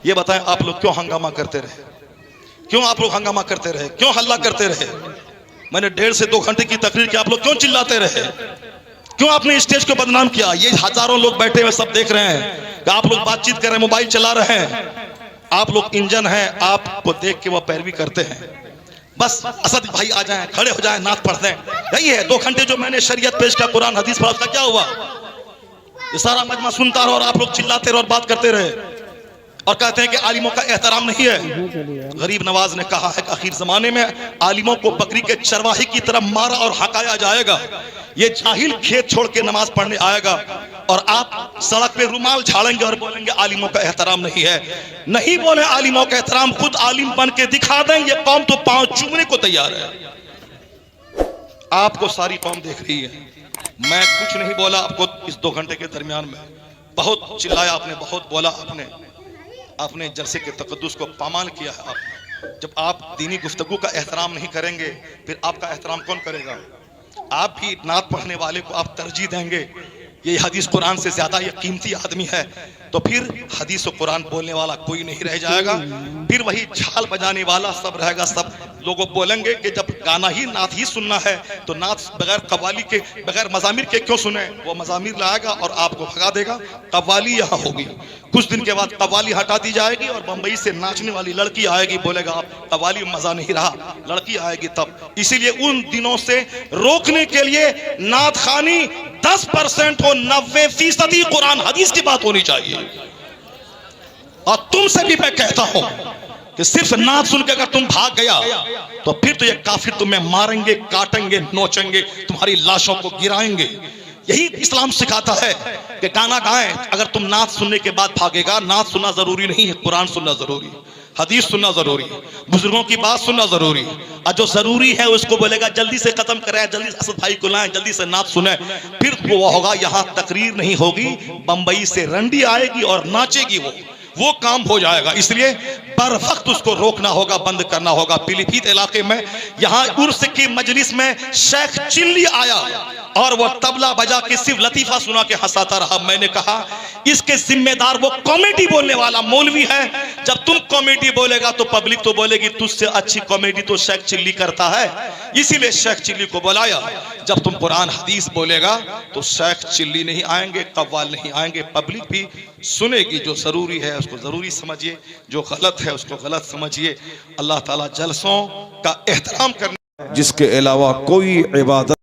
ये बताएं आप लोग क्यों हंगामा करते रहे? क्यों आप लोग हंगामा करते रहे? क्यों हल्ला करते रहे? मैंने 1.5 से 2 घंटे की तकरीर की, आप लोग क्यों चिल्लाते रहे? क्यों आपने स्टेज को बदनाम किया? ये हजारों लोग बैठे हुए सब देख रहे हैं कि आप लोग बातचीत कर रहे हैं, मोबाइल चला रहे हैं। आप लोग इंजन हैं, आपको देख के वो पैरवी करते हैं। बस असद भाई आ जाएं, खड़े हो जाएं, नात पढ़ दें, यही है। 2 घंटे जो मैंने शरीयत पेश किया, कुरान हदीस पढ़ा, उसका क्या हुआ? ये सारा मजमा सुनता रहो और आप लोग चिल्लाते रहो और बात करते रहे और कहते हैं कि आलिमों का एहतराम नहीं है। गरीब नवाज ने कहा है कि आखिर जमाने में आलिमों को बकरी के चरवाही की तरह मारा और हकाया जाएगा। ये जाहिल खेत छोड़ के नमाज पढ़ने आएगा और आप सड़क पे रुमाल झाड़ेंगे और बोलेंगे आलिमों का एहतराम नहीं है। नहीं बोले आलिमों का एहतराम, खुद आलिम बन के दिखा दें। ये कौम तो पांव चूमने को तैयार है। आपको सारी कौम देख रही है। मैं कुछ नहीं बोला आपको इस 2 घंटे के दरमियान में। बहुत चिल्लाया आपने, बहुत बोला आपने जलसे के तकद्दुस को पामाल किया है। आप जब आप दीनी गुफ्तगू का एहतराम नहीं करेंगे, फिर आपका एहतराम कौन करेगा? आप भी नात पढ़ने वाले को आप तरजीह देंगे, ये हदीस कुरान से ज्यादा ये कीमती आदमी है, तो फिर हदीस और कुरान बोलने वाला कोई नहीं रह जाएगा। फिर वही झाल बजाने वाला सब रहेगा। सब लोगों बोलेंगे कि जब गाना ही नात ही सुनना है तो नात बगैर कव्वाली के, बगैर मजामिर के क्यों सुने? वो मजामिर लाएगा और आपको भगा देगा। कव्वाली यहाँ होगी, कुछ दिन के बाद कव्वाली हटा दी जाएगी और बंबई से नाचने वाली लड़की आएगी, बोलेगा आप कव्वाली में मजा नहीं रहा, लड़की आएगी तब। इसीलिए उन दिनों से रोकने के लिए नात खानी 10% हो, 90% कुरान हदीस की बात होनी चाहिए। और तुमसे भी मैं कहता हूं कि सिर्फ नात सुन के अगर तुम भाग गया तो फिर तो ये काफिर तुम्हें मारेंगे, काटेंगे, नोचेंगे, तुम्हारी लाशों को गिराएंगे। यही इस्लाम सिखाता है कि गाना गाएं। अगर तुम नात सुनने के बाद भागेगा, नात सुनना जरूरी नहीं है, कुरान सुनना जरूरी, हदीस सुनना जरूरी, बुजुर्गों की बात सुनना जरूरी। और जो जरूरी है उसको बोलेगा जल्दी से खत्म करें, जल्दी से असद भाई को लाएं, जल्दी से नात सुने, फिर वो होगा। यहाँ तकरीर नहीं होगी, बंबई से रंडी आएगी और नाचेगी, वो काम हो जाएगा। इसलिए बर वक्त उसको रोकना होगा, बंद करना होगा। पीलीभीत इलाके में यहाँ उर्स की मजलिस में शेख चिल्ली आया और वो तबला बजा के सिर्फ लतीफा सुना के हंसाता रहा। मैंने कहा इसके जिम्मेदार वो कॉमेडी बोलने वाला मौलवी है। जब तुम कॉमेडी बोलेगा तो पब्लिक तो बोलेगी तुझसे अच्छी कॉमेडी तो शेख चिल्ली करता है, इसीलिए शेख चिल्ली को बुलाया। जब तुम कुरान हदीस बोलेगा तो शेख चिल्ली नहीं आएंगे, कव्वाल नहीं आएंगे, पब्लिक भी सुनेगी। जो जरूरी है उसको जरूरी समझिए, जो गलत है उसको गलत समझिए। अल्लाह ताला जलसों का एहतराम करने, जिसके अलावा कोई इबादत